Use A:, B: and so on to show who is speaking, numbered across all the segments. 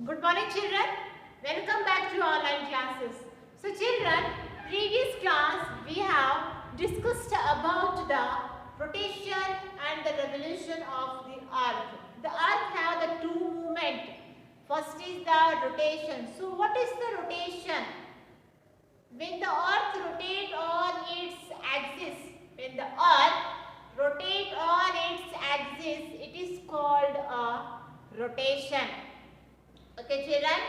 A: Good morning children. Welcome back to online classes. So children, previous class we have discussed about the rotation and the revolution of the earth. The earth have the two movement. First is the rotation. So what is the rotation? When the earth rotate on its axis, when the earth rotate on its axis, it is called a rotation. Okay children,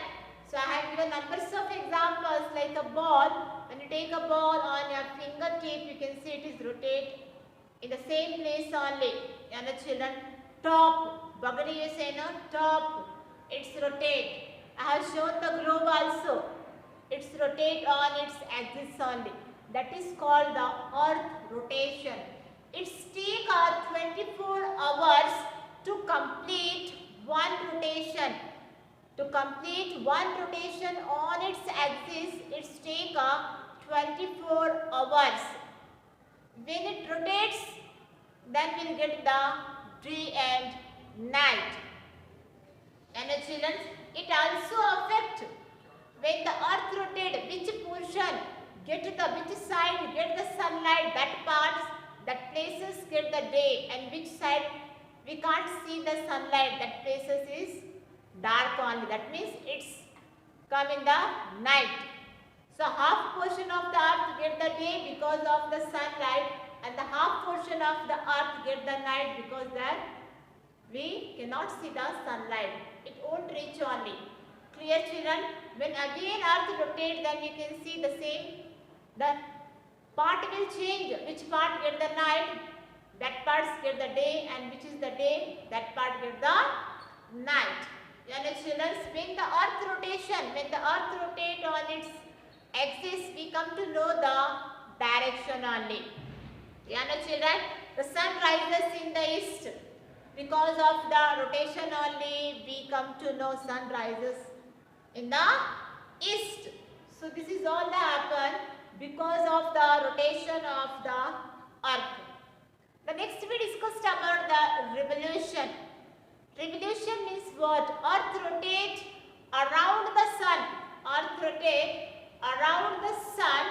A: so I have given numbers of examples like a ball. When you take a ball on your fingertip, you can see it is rotate in the same place only. And the children, top, Bagani you say no, top, it's rotate. I have shown the globe also. It's rotate on its axis only. That is called the earth rotation. It's take 24 hours to complete one rotation. To complete one rotation on its axis, it's take 24 hours. When it rotates, then we'll get the day and night. And children, it also affects when the earth rotates, which portion get which side get the sunlight, that parts, that places get the day, and which side we can't see the sunlight, that places is dark only. That means it's come in the night. So half portion of the earth get the day because of the sunlight, and the half portion of the earth get the night because that we cannot see the sunlight. It won't reach only. Clear children? When again earth rotates, then we can see the same. The part will change. Which part get the night? That parts get the day, and which is the day? That part get the night. And children, when the earth rotation, when the earth rotate on its axis, we come to know the direction only. And children, the sun rises in the east. Because of the rotation only, we come to know sun rises in the east. So this is all that happen because of the rotation of the earth. The next we discussed about the revolution. Revolution means what? Earth rotate around the sun. Earth rotate around the sun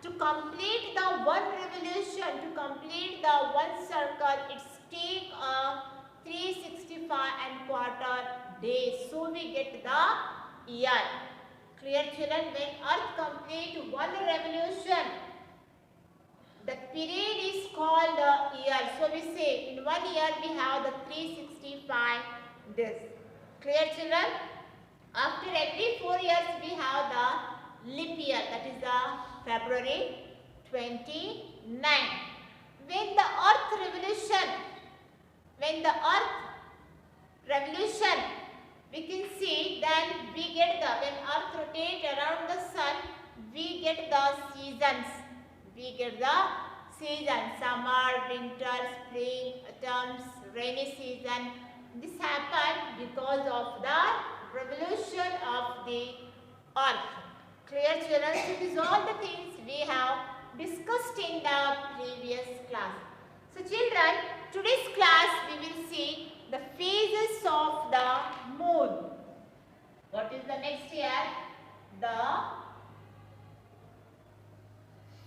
A: to complete the one revolution, to complete the one circle. It's take 365 and quarter days. So we get the year. Clear children? When earth complete one revolution, the period is called a year. So we say in 1 year we have the 365 days. Clear children? After every 4 years we have the leap year, that is the February 29. When the earth revolution, we can see then we get the, when earth rotate around the sun, we get the seasons. We get the season, summer, winter, spring, autumn, rainy season. This happened because of the revolution of the earth. Clear children? So these are all the things we have discussed in the previous class. So children, today's class we will see the phases of the moon. What is the next here? The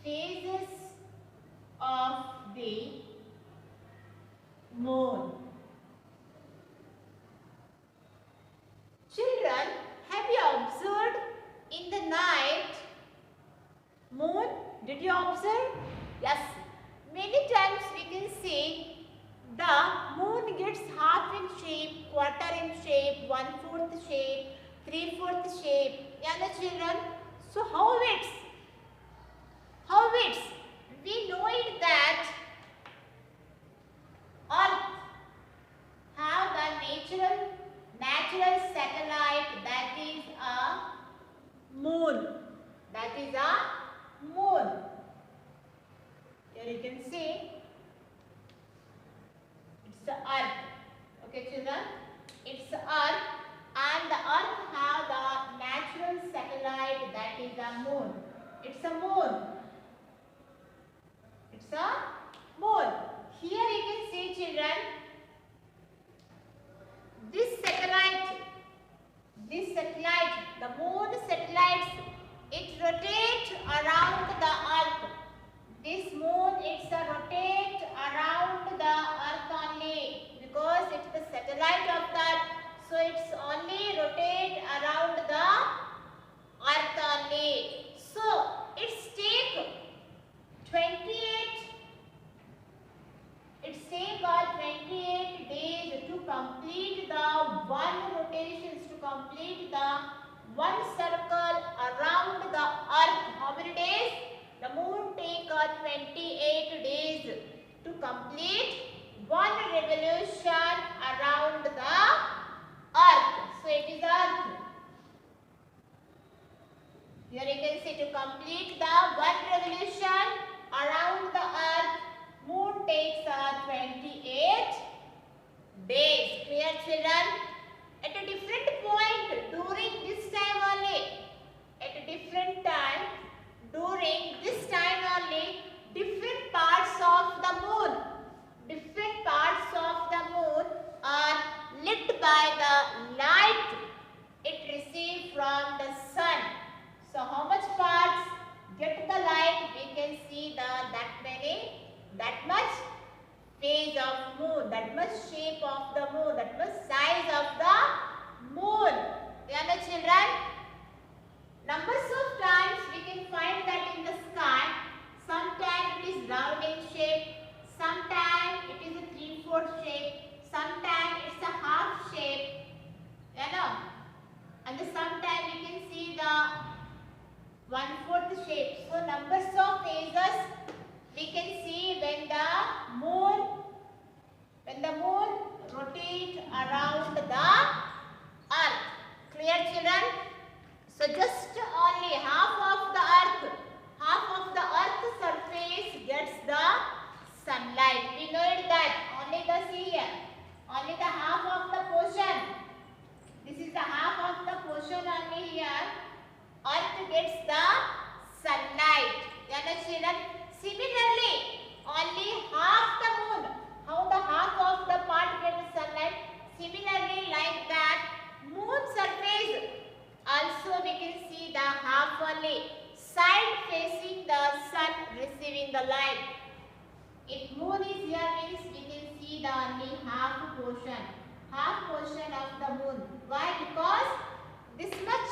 A: phases of the moon. Children, have you observed in the night moon? Did you observe? Yes. Many times we can see the moon gets half in shape, quarter in shape, 1/4 shape, 3/4 shape. Yeah, the children. So how it's? How it's? We know it that earth have the natural satellite, that is a moon. That is a moon. Here you can see it's the earth. Okay children? It's the earth, and the earth have the natural satellite, that is the moon. It's a moon. It's a moon. Here you can see children, this satellite complete the one rotations, to complete the one circle around the earth. How many days? The moon take 28 days to complete one revolution around the earth. So it is earth. Here you can see, to complete the one revolution around the earth, moon takes 28 days. Clear, children? At a different point during this time only, at a different time during this time only, different parts of the moon are lit by the light it receives from the sun. So how much parts get the light? We can see that much phase of moon, that much shape of the moon, that much size of the moon. You know, children? Numbers of times we can find that in the sky. Sometimes it is round in shape, sometimes it is a 3/4 shape, sometimes it's a half shape. You know? And sometimes we can see the 1/4 shape. So numbers of phases we can see when the moon rotates around the earth. Clear, children? So just only half of the earth surface gets the sunlight. We know it that only the only the half of the portion. This is the half of the portion only here. Earth gets the sunlight. Children? Similarly, only half the moon. How the half of the part gets sunlight? Similarly, like that, moon surface also we can see the half only. Side facing the sun receiving the light. If moon is here means we can see the only half portion of the moon. Why? Because this much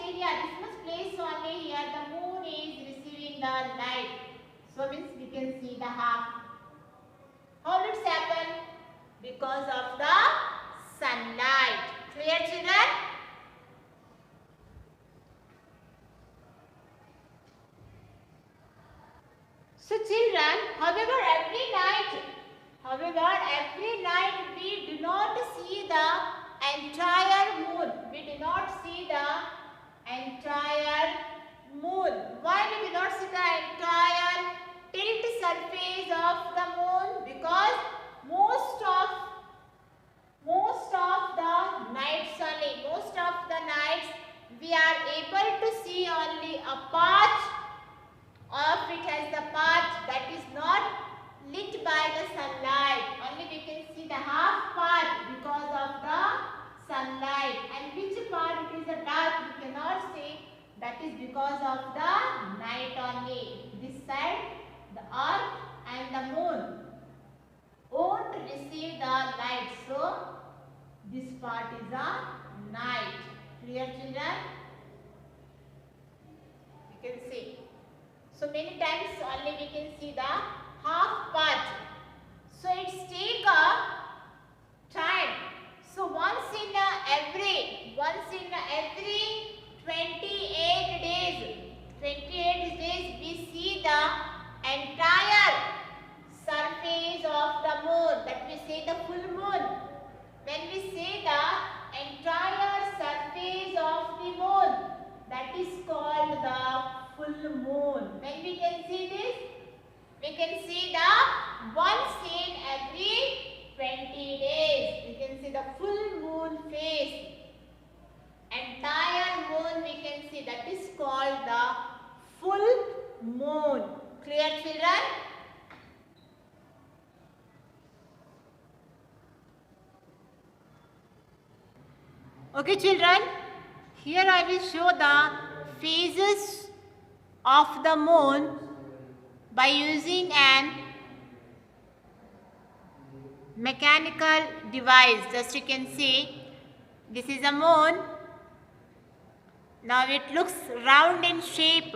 A: area, this much place only here the moon is receiving the light. So means we can see the half. How does it happen? Because of the sunlight. Clear, children? So children, however every night we do not see the entire moon. We do not see the entire moon. Why we do not see the entire tilt surface of the moon? Because most of the nights we are able to see only a part of it as the part that is not lit by the sunlight. Only we can see the half part because of the sunlight, and which part it is a dark we cannot see. That is because of the night only. This side the earth and the moon won't receive the light, so this part is a night. Clear, children? You can see. So many times only we can see the half part. So it's take a time. So once in every 28 days we see the entire surface of the moon, that we say the full moon. When we say the entire surface of the moon, that is called the full moon. When we can see this, we can see the once in every 20 days. We can see the full moon phase. Entire moon we can see, that is called the full moon. Clear, children? Okay, children, here I will show the phases of the moon by using an mechanical device. Just you can see, this is a moon. Now it looks round in shape.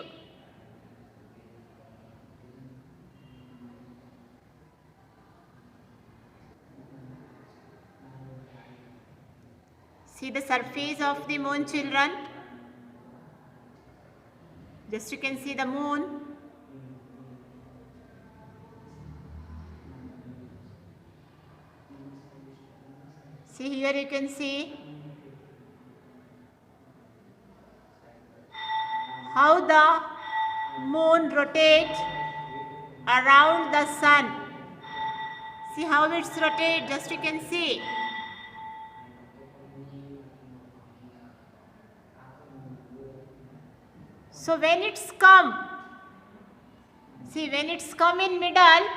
A: See the surface of the moon, children. Just you can see the moon. See here you can see how the moon rotates around the sun. See how it's rotates, just you can see. So when it's come, see when it's come in middle,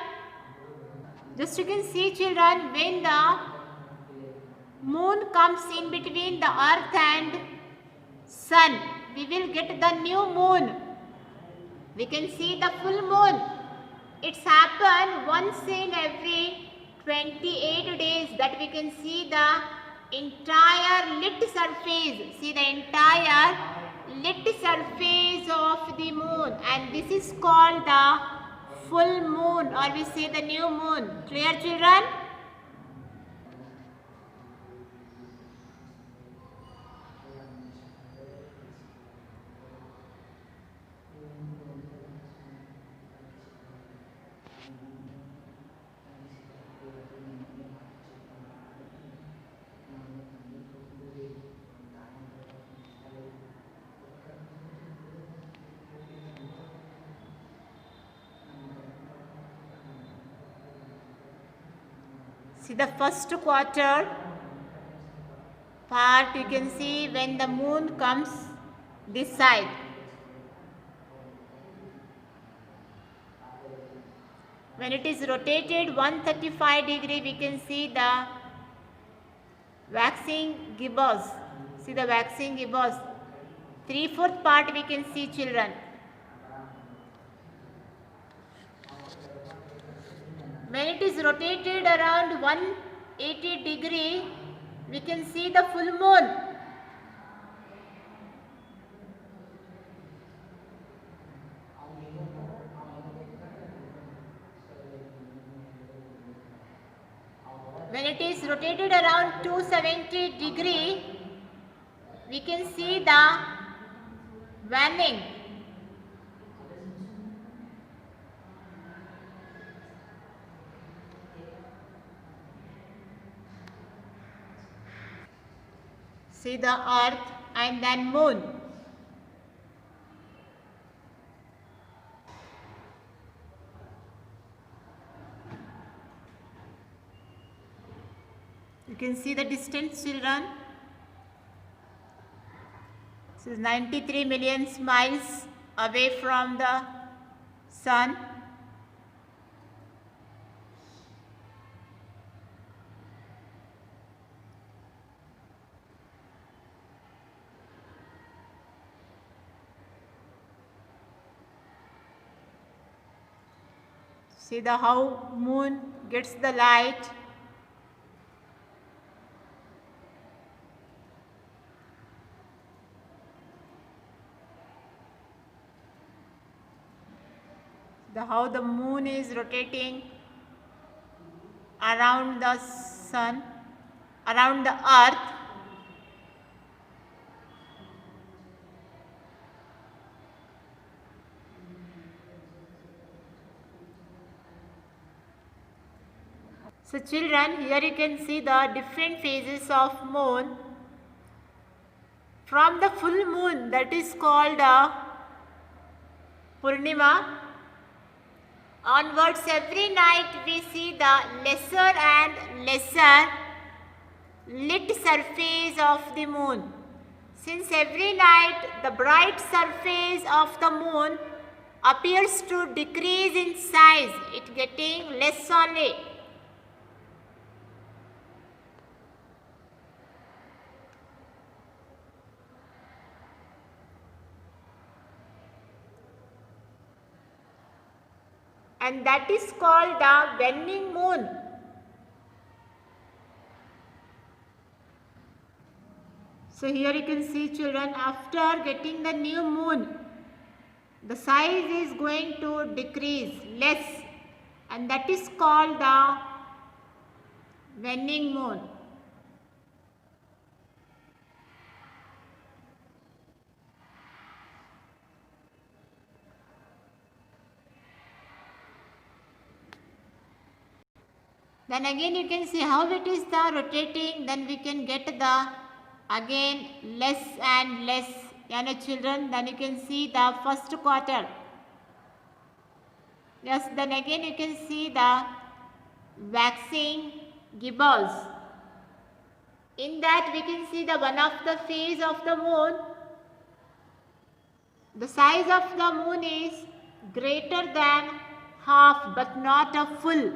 A: just you can see children, when the moon comes in between the earth and sun, we will get the new moon. We can see the full moon. It's happened once in every 28 days that we can see the entire lit surface. See the entire lit surface of the moon, and this is called the full moon, or we say the new moon. Clear, children? See the first quarter part, you can see when the moon comes this side. When it is rotated 135 degree, we can see the waxing gibbous. See the waxing gibbous. 3/4 part we can see, children. When it is rotated around 180 degree, we can see the full moon. When it is rotated around 270 degree, we can see the waning. See the earth and then moon. You can see the distance, children. This is 93 million miles away from the sun. See the how moon gets the light. How the moon is rotating around the sun, around the earth. So children, here you can see the different phases of moon. From the full moon, that is called Purnima, onwards every night we see the lesser and lesser lit surface of the moon. Since every night the bright surface of the moon appears to decrease in size, it getting less only. And that is called the waning moon. So here you can see, children, after getting the new moon, the size is going to decrease less, and that is called the waning moon. Then again you can see how it is the rotating, then we can get the again less and less, children. Then you can see the first quarter. Yes, then again you can see the waxing gibbous. In that we can see the one of the phase of the moon. The size of the moon is greater than half but not a full.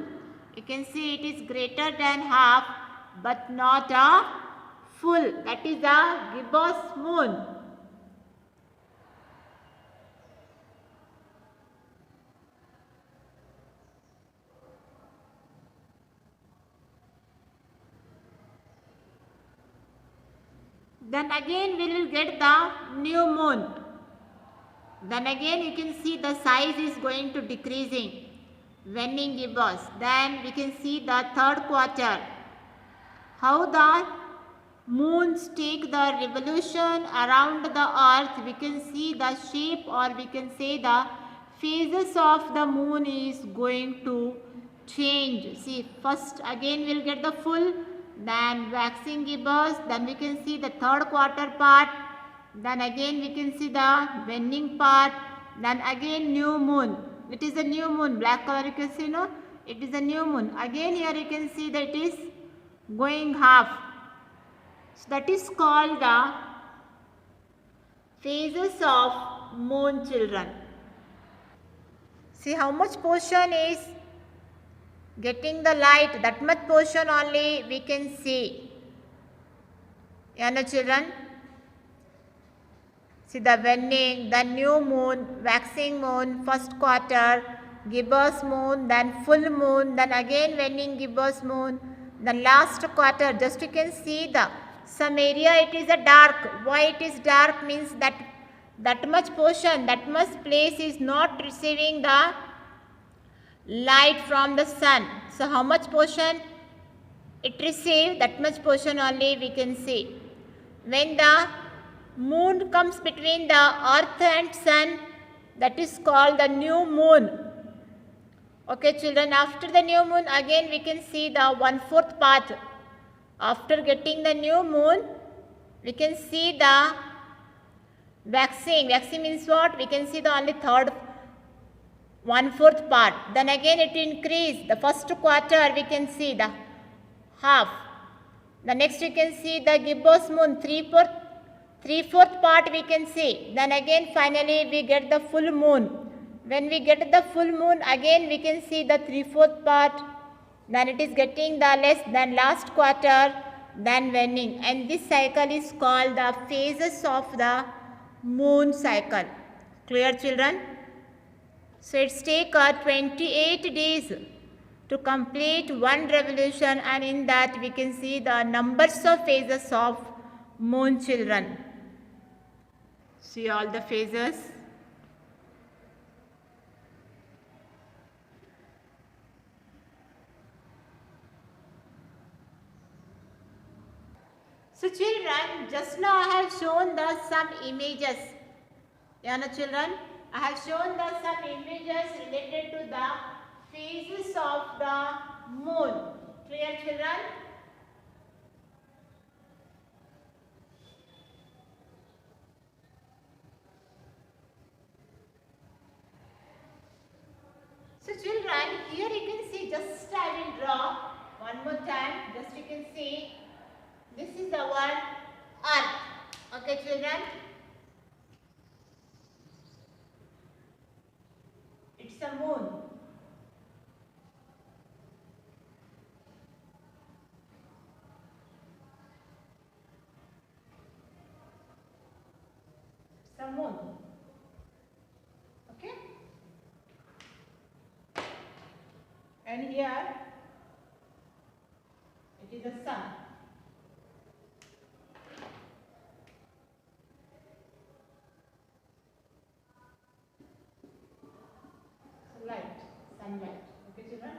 A: You can see it is greater than half but not a full. That is the gibbous moon. Then again we will get the new moon. Then again you can see the size is going to decreasing. Waning gibbous. Then we can see the third quarter. How the moons take the revolution around the earth. We can see the shape, or we can say the phases of the moon is going to change. See, first again we will get the full, then waxing gibbous, then we can see the third quarter part, then again we can see the waning part, then again new moon. It is a new moon, black color you can see, no? It is a new moon. Again here you can see that it is going half. So that is called the phases of moon, children. See how much portion is getting the light, that much portion only we can see. Children. See the waning, the new moon, waxing moon, first quarter, gibbous moon, then full moon, then again waning gibbous moon, then last quarter. Just you can see the some area it is a dark. Why it is dark means that much portion, that much place is not receiving the light from the sun. So how much portion it receives, that much portion only we can see. When the moon comes between the earth and sun, that is called the new moon. Okay, children, after the new moon again we can see the 1/4 part. After getting the new moon, we can see the waxing. Waxing means what? We can see the only third 1/4 part. Then again it increase. The first quarter we can see the half. The next you can see the gibbous moon, 3/4 part we can see. Then again finally we get the full moon. When we get the full moon, again we can see the 3/4 part. Then it is getting the less, then last quarter, then waning. And this cycle is called the phases of the moon cycle. Clear, children? So it's take 28 days to complete one revolution, and in that we can see the numbers of phases of moon, children. See all the phases. So children, just now I have shown the some images. Children, I have shown the some images related to the phases of the moon. Clear, children? So children, here you can see, just I will draw one more time. Just you can see, this is our earth. Okay, children? It's a moon. It's a moon. Okay? And here it is the sun. Sunlight. Okay, children?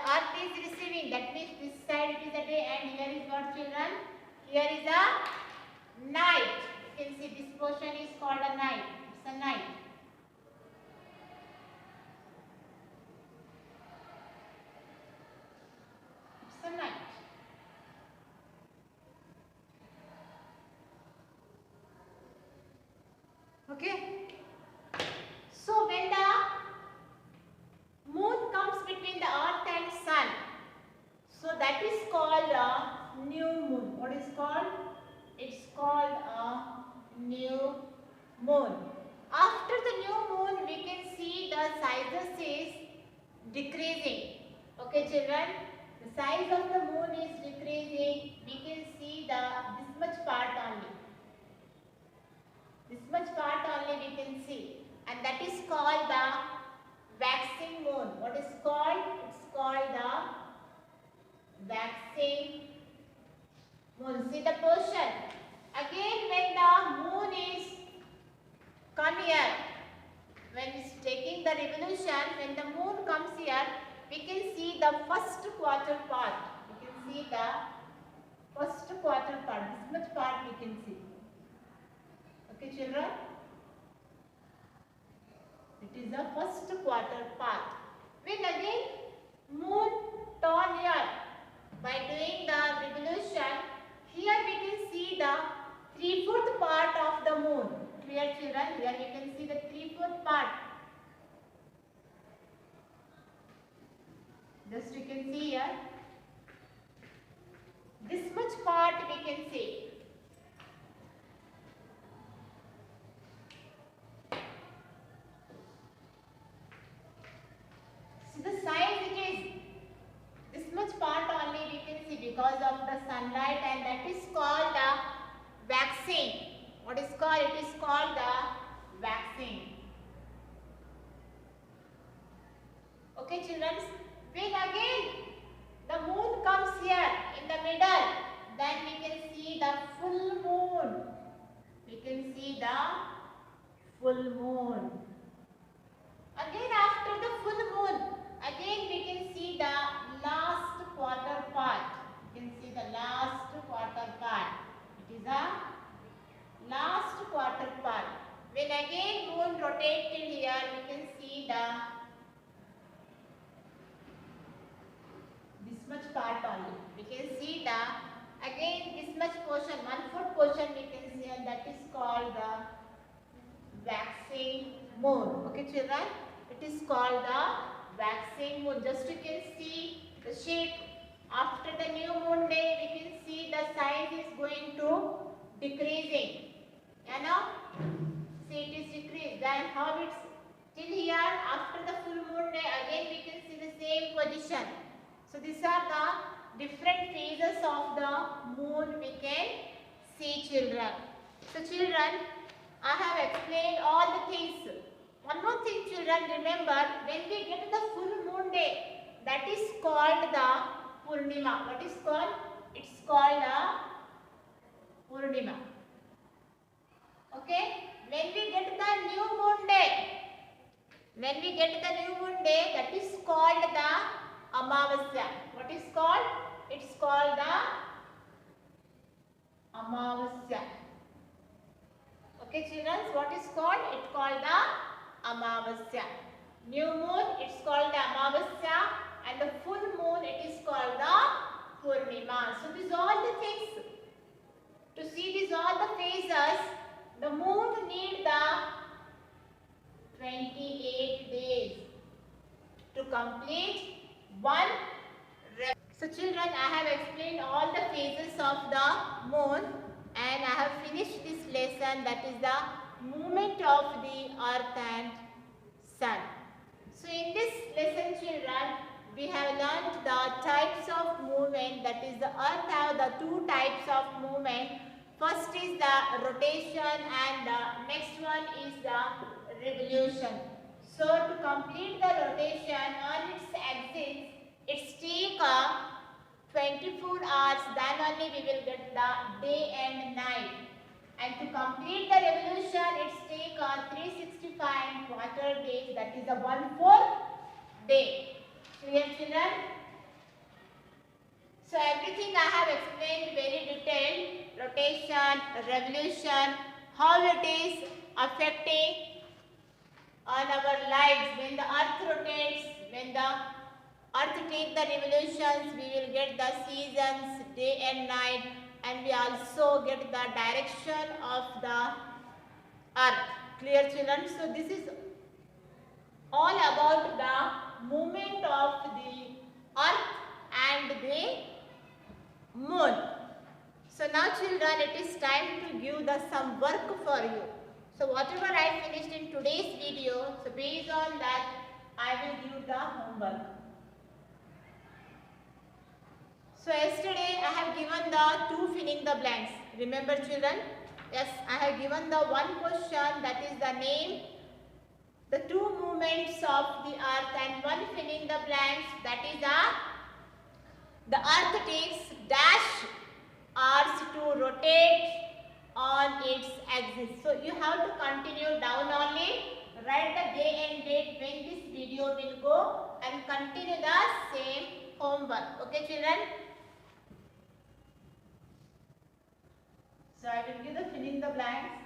A: earth is receiving. That means this side it is a day and here is what, children? Here is a night. You can see this portion is called a night. It's a night. It's a night. Okay. So when the moon comes between the earth and sun, so that is called a new moon. What is called? It's called a new moon. After the new moon, we can see the sizes is decreasing. Okay, children, the size of the moon is decreasing. We can see this much part only. This much part only we can see, and that is called the waxing moon. What is called? It's called the waxing moon. See the portion. Again, when the moon is come here, when it's taking the revolution, when the moon comes here, we can see the first quarter part. We can see the first quarter part. This much part we can see. Okay, children? It is the first quarter part. When again moon turn here by doing the revolution, here we can see the 3/4 part of the moon. Clear, children? Here we can see the 3/4 part. Just you can see here. This much part we can see. So the size it is this much part only we can see because of the sunlight, and that is called the waxing. What is called? It is called the waxing. Okay, children. When again the moon comes here in the middle, then we can see the full moon. We can see the full moon. Again after the full moon, again we can see the last quarter part. You can see the last quarter part. It is a last quarter part. When again moon rotated here, we can see this much part only. We can see again this much portion, 1/4 portion we can see, and that is called the waxing moon. Okay, children? It is called the waxing moon. Just you can see the shape. After the new moon day, we can see the size is going to decreasing. You know? See, it is decreased. Then how it's till here. After the full moon day, again we can see the same position. So these are the different phases of the moon we can see, children. So children, I have explained all the things. One more thing, children, remember, when we get the full moon day, that is called the Purnima. What is called? It's called the Purnima. Okay? When we get the new moon day, that is called the Amavasya. What is called? It's called the Amavasya. Okay, children, what is called? It's called the Amavasya. New moon, it's called the Amavasya, and the full moon, it is called the Purnima. So these are all the things. To see these all the phases, the moon need the 28 days to complete one. So children, I have explained all the phases of the moon, and I have finished this lesson, that is the movement of the earth and sun. So in this lesson, children, we have learnt the types of movement. That is, the earth have the two types of movement. First is the rotation, and the next one is the revolution. So to complete the rotation on its axis, it's take 24 hours, then only we will get the day and night. And to complete the revolution, it's take 365 quarter days, that is a 1/4 day. Clear, children? So everything I have explained very detailed, rotation, revolution, how it is affecting on our lives. When the earth rotates, when the earth takes the revolutions, we will get the seasons, day and night, and we also get the direction of the earth. Clear, children? So this is all about the movement of the earth and the moon. So now children, it is time to give the some work for you. So whatever I finished in today's video, so based on that I will give the homework. So yesterday I have given the two filling the blanks. Remember children? Yes, I have given the one question, that is the name the two movements of the earth, and one filling the blanks, that is the earth takes dash hours to rotate on its axis. So you have to continue down only, write the day and date when this video will go, and continue the same homework. Okay children? So I will give the filling the blanks.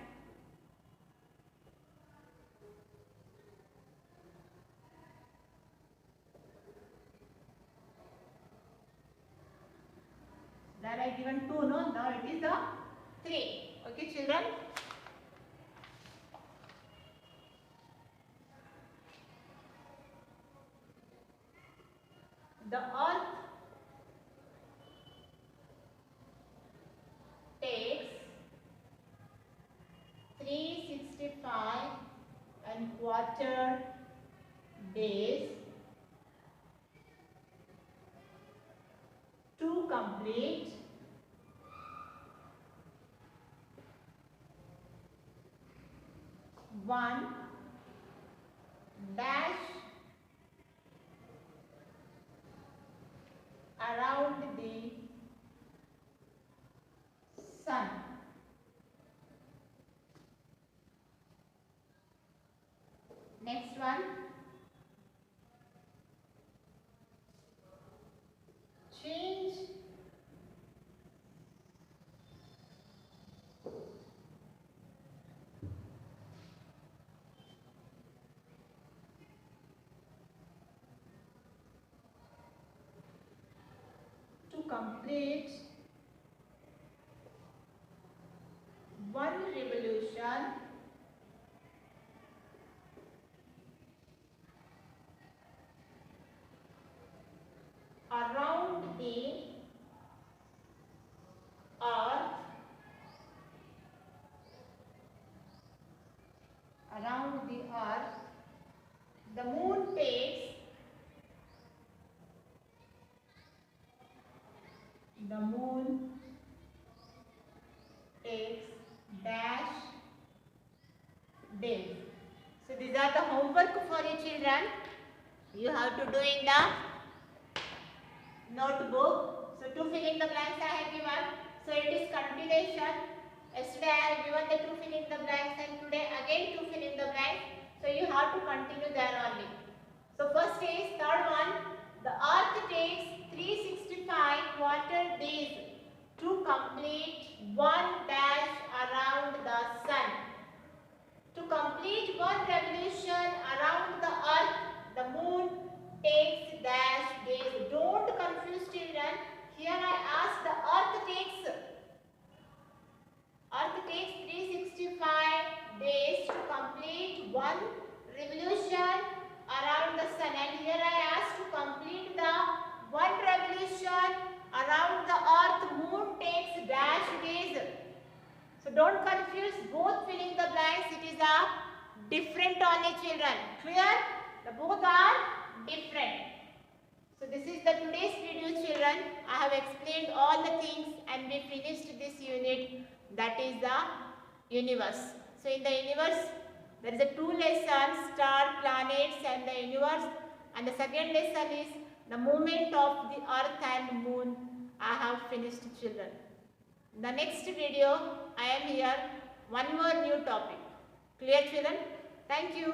A: That I given 2, no? Now it is the 3. Okay children? The earth takes 365 and quarter days to complete one dash around the sun. Next one. Change to complete one revolution around the earth, the moon takes dash days. So these are the homework for you children. You have to do in the notebook. So two filling the blanks I have given. So it is continuation. Yesterday I have given the two filling the blanks, and today again two filling the blanks. So you have to continue there only. So first is third one. The earth takes 365 quarter days to complete one dash around the sun. To complete one revolution around the earth, the moon takes dash days. Don't confuse children. Here I ask, the earth takes 365 days to complete one revolution around the sun, and here I ask to complete the one revolution around the earth, moon takes dash days. So don't confuse both filling the blanks. It is a different only children. Clear? The both are different. So this is the today's video children. I have explained all the things and we finished this unit, that is the universe. So in the universe there is a two lessons, star, planets and the universe, and the second lesson is the movement of the earth and moon. I have finished children. In the next video I am here one more new topic. Clear children? Thank you.